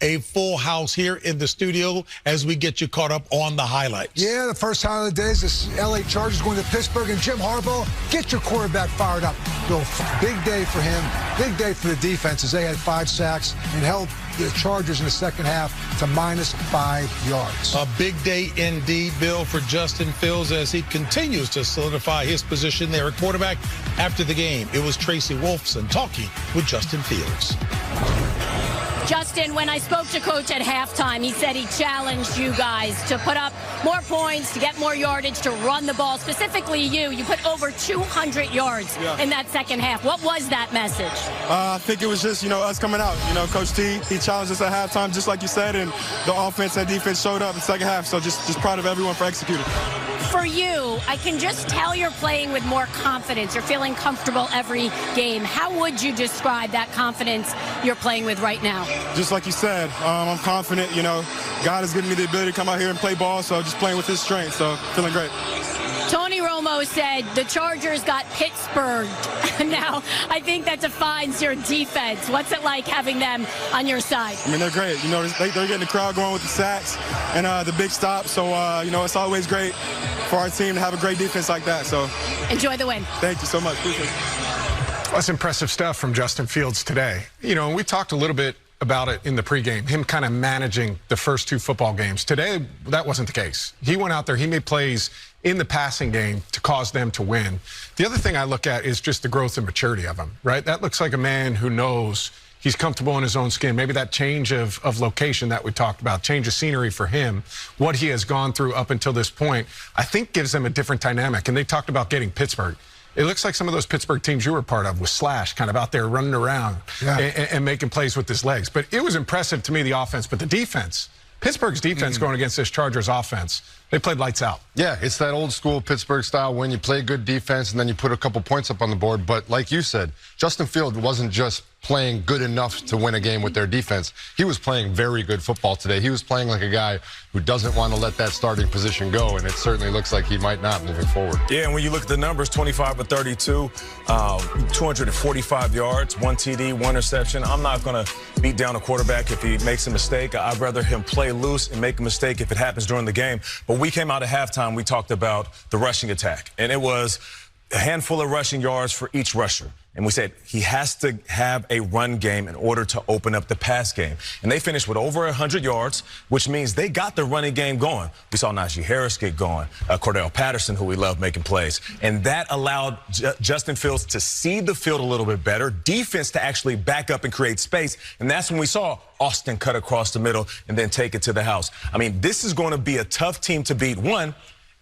a full house here in the studio as we get you caught up on the highlights. Yeah, the first highlight of the day is this LA Chargers going to Pittsburgh, and Jim Harbaugh, get your quarterback fired up. Bill, big day for him, big day for the defense as they had 5 sacks and held the Chargers in the second half to -5 yards. A big day indeed, Bill, for Justin Fields as he continues to solidify his position there at quarterback. After the game, it was Tracy Wolfson talking with Justin Fields. Justin, when I spoke to Coach at halftime, he said he challenged you guys to put up more points, to get more yardage, to run the ball. Specifically you. You put over 200 yards in that second half. What was that message? I think it was just, us coming out. Coach T, he challenged us at halftime, just like you said, and the offense and defense showed up in the second half. So just proud of everyone for executing. For you, I can just tell you're playing with more confidence. You're feeling comfortable every game. How would you describe that confidence you're playing with right now? Just like you said, I'm confident. God has given me the ability to come out here and play ball, so just playing with his strength, so feeling great. Tony Romo said the Chargers got Pittsburghed. Now, I think that defines your defense. What's it like having them on your side? I mean, they're great. They're getting the crowd going with the sacks and the big stops. So, it's always great for our team to have a great defense like that. So, enjoy the win. Thank you so much. Appreciate it. That's impressive stuff from Justin Fields today. We talked a little bit about it in the pregame, him kind of managing the first 2 football games. Today, that wasn't the case. He went out there, he made plays in the passing game to cause them to win. The other thing I look at is just the growth and maturity of him, right? That looks like a man who knows he's comfortable in his own skin. Maybe that change of location that we talked about, change of scenery for him, what he has gone through up until this point, I think gives them a different dynamic. And they talked about getting Pittsburgh. It looks like some of those Pittsburgh teams you were part of with Slash kind of out there running around and making plays with his legs. But it was impressive to me, the offense. But the defense, Pittsburgh's defense going against this Chargers offense, they played lights out. Yeah, it's that old school Pittsburgh style when you play good defense and then you put a couple points up on the board. But like you said, Justin Fields wasn't just playing good enough to win a game with their defense. He was playing very good football today. He was playing like a guy who doesn't want to let that starting position go, and it certainly looks like he might not moving forward. Yeah, and when you look at the numbers, 25 for 32, 245 yards, 1 TD, 1 interception. I'm not going to beat down a quarterback if he makes a mistake. I'd rather him play loose and make a mistake if it happens during the game. But we came out at halftime, we talked about the rushing attack, and it was a handful of rushing yards for each rusher. And we said he has to have a run game in order to open up the pass game. And they finished with over 100 yards, which means they got the running game going. We saw Najee Harris get going, Cordell Patterson, who we love making plays. And that allowed Justin Fields to see the field a little bit better, defense to actually back up and create space. And that's when we saw Austin cut across the middle and then take it to the house. I mean, this is going to be a tough team to beat. 1,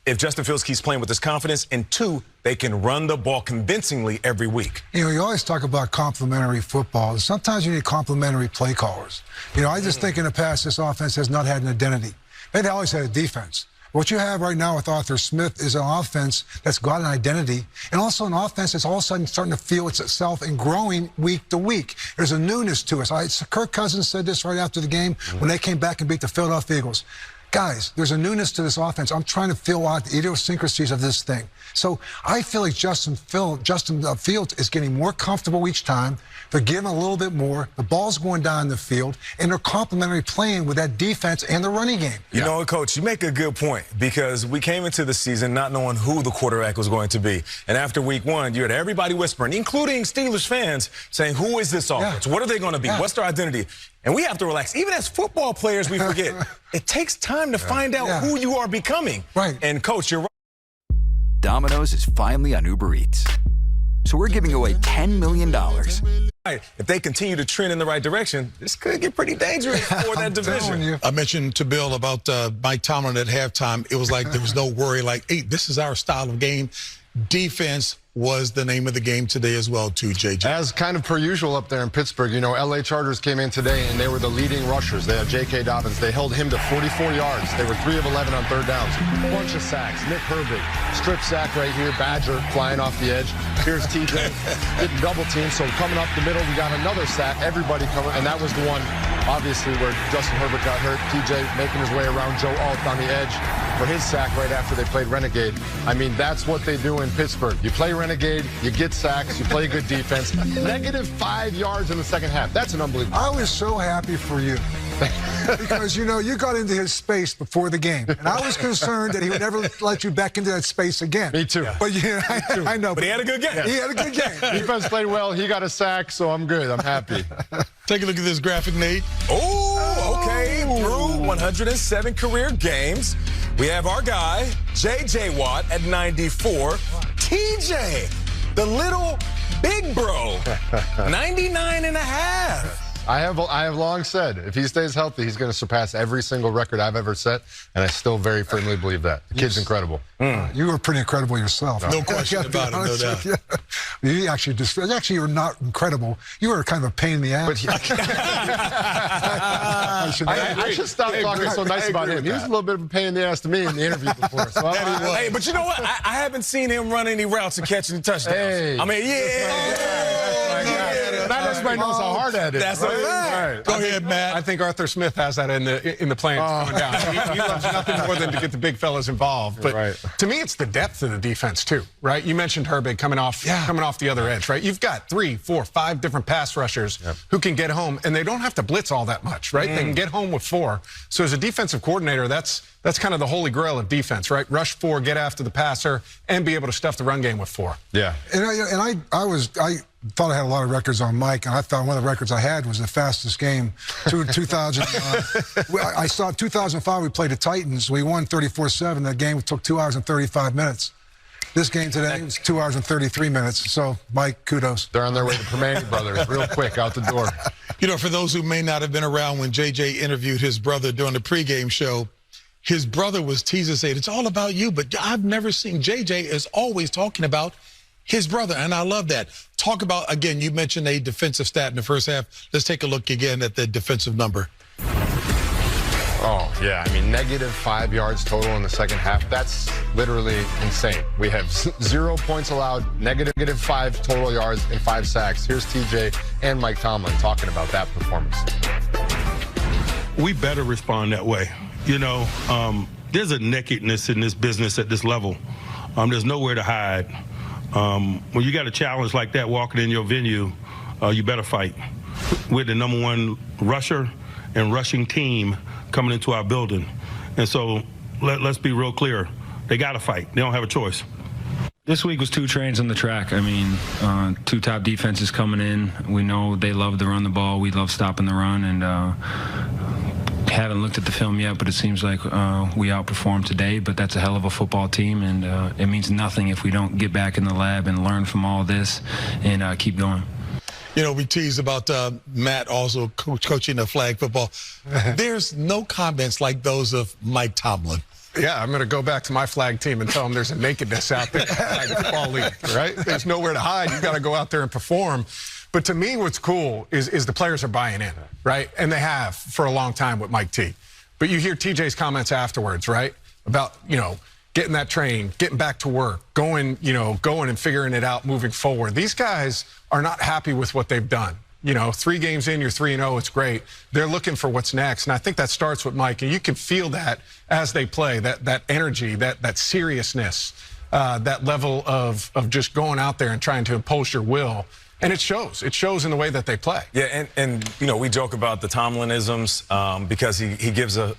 if Justin Fields keeps playing with his confidence, and 2, they can run the ball convincingly every week. You always talk about complementary football, and sometimes you need complementary play callers. I just think in the past this offense has not had an identity. They've always had a defense. What you have right now with Arthur Smith is an offense that's got an identity, and also an offense that's all of a sudden starting to feel itself and growing week to week. There's a newness to us. Kirk Cousins said this right after the game when they came back and beat the Philadelphia Eagles. Guys, there's a newness to this offense. I'm trying to feel out the idiosyncrasies of this thing. So I feel like Justin Fields is getting more comfortable each time. They're giving a little bit more. The ball's going down the field, and they're complementary playing with that defense and the running game. You know what, Coach, you make a good point, because we came into the season not knowing who the quarterback was going to be. And after week 1, you had everybody whispering, including Steelers fans, saying, who is this offense? What are they going to be? What's their identity? And we have to relax. Even as football players, we forget. It takes time to find out who you are becoming. Right. And, Coach, you're right. Domino's is finally on Uber Eats. So we're giving away $10 million. If they continue to trend in the right direction, this could get pretty dangerous for that division. I mentioned to Bill about Mike Tomlin at halftime. It was like there was no worry, like, hey, this is our style of game. Defense was the name of the game today as well, too, JJ. As kind of per usual up there in Pittsburgh, LA Chargers came in today and they were the leading rushers. They had J.K. Dobbins. They held him to 44 yards. They were 3 of 11 on third downs. Bunch of sacks. Nick Herbig, strip sack right here. Badger flying off the edge. Here's TJ getting double teamed. So coming up the middle, we got another sack. Everybody coming, and that was the one, obviously, where Justin Herbert got hurt. TJ making his way around Joe Alt on the edge. for his sack right after they played Renegade. I mean, that's what they do in Pittsburgh. You play Renegade, you get sacks, you play good defense. -5 yards in the second half. That's an unbelievable. I was so happy for you. Because, you know, you got into his space before the game. And I was concerned that he would never let you back into that space again. Me too. But, yeah, I know. But he had a good game. He had a good game. Defense played well. He got a sack, so I'm good. I'm happy. Take a look at this graphic, Nate. Oh, okay. Through 107 career games, we have our guy, J.J. Watt, at 94. TJ, the little big bro, 99.5. I have long said, if he stays healthy, he's going to surpass every single record I've ever set, and I still very firmly believe that. The kid's incredible. You were pretty incredible yourself. No question about it, no doubt. You actually were not incredible. You were kind of a pain in the ass. I should stop talking so nice about him. He was a little bit of a pain in the ass to me in the interview before. So hey, but you know what? I haven't seen him run any routes and catch any touchdowns. Hey. I mean, not everybody knows how hard that is. That's right. Go ahead, Matt. I think Arthur Smith has that in the plans going down. He loves nothing more than to get the big fellas involved. But to me, it's the depth of the defense too, right? You mentioned Herbig coming off the other edge, right? You've got 3, 4, 5 different pass rushers who can get home, and they don't have to blitz all that much, right? They can get home with 4. So as a defensive coordinator, that's kind of the holy grail of defense, right? Rush 4, get after the passer, and be able to stuff the run game with 4. Yeah. And I thought I had a lot of records on Mike, and I thought one of the records I had was the fastest game. 2000. I saw 2005. We played the Titans. We won 34-7. That game took 2 hours and 35 minutes. This game today was 2 hours and 33 minutes. So, Mike, kudos. They're on their way to Permane Brothers real quick out the door. You know, for those who may not have been around when J.J. interviewed his brother during the pregame show, his brother was teasing, saying, it's all about you, but I've never seen J.J. is always talking about his brother, and I love that. Talk about, again, you mentioned a defensive stat in the first half. Let's take a look again at the defensive number. Oh, yeah. I mean, -5 yards total in the second half. That's literally insane. We have 0 points allowed, -5 total yards, and 5 sacks. Here's TJ and Mike Tomlin talking about that performance. We better respond that way. You know, there's a nakedness in this business at this level. There's nowhere to hide. When you got a challenge like that walking in your venue, you better fight. We're the #1 rusher and rushing team coming into our building. And so let's be real clear. They got to fight. They don't have a choice. This week was 2 trains on the track. I mean, 2 top defenses coming in. We know they love to run the ball. We love stopping the run. And haven't looked at the film yet, but it seems like we outperformed today. But that's a hell of a football team, and it means nothing if we don't get back in the lab and learn from all this and keep going. You know, we teased about Matt also coaching the flag football. There's no comments like those of Mike Tomlin. Yeah, I'm going to go back to my flag team and tell them there's a nakedness out there in the flag football league, right? There's nowhere to hide. You got to go out there and perform. But to me, what's cool is the players are buying in, right? And they have for a long time with Mike T. But you hear TJ's comments afterwards, right? About, you know, getting that train, getting back to work, going and figuring it out moving forward. These guys are not happy with what they've done. You know, 3 games in, you're 3-0, it's great. They're looking for what's next. And I think that starts with Mike. And you can feel that as they play, that energy, that seriousness, that level of just going out there and trying to impose your will. And it shows. It shows in the way that they play. Yeah, and you know, we joke about the Tomlinisms because he gives them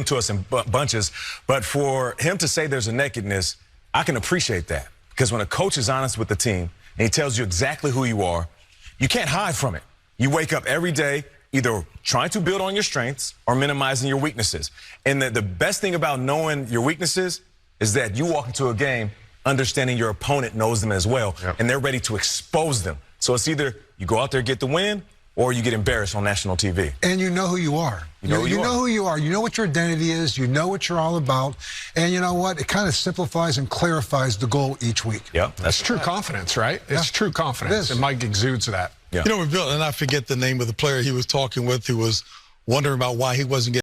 to us in bunches. But for him to say there's a nakedness, I can appreciate that. Because when a coach is honest with the team and he tells you exactly who you are, you can't hide from it. You wake up every day either trying to build on your strengths or minimizing your weaknesses. And the best thing about knowing your weaknesses is that you walk into a game understanding your opponent knows them as well, and they're ready to expose them. So it's either you go out there, get the win, or you get embarrassed on national TV. And you know who you are. You know who you are. You know what your identity is. You know what you're all about. And you know what? It kind of simplifies and clarifies the goal each week. Yep, that's true confidence, right? It's true confidence, and Mike exudes that. You know, Bill, and I forget the name of the player he was talking with who was wondering about why he wasn't getting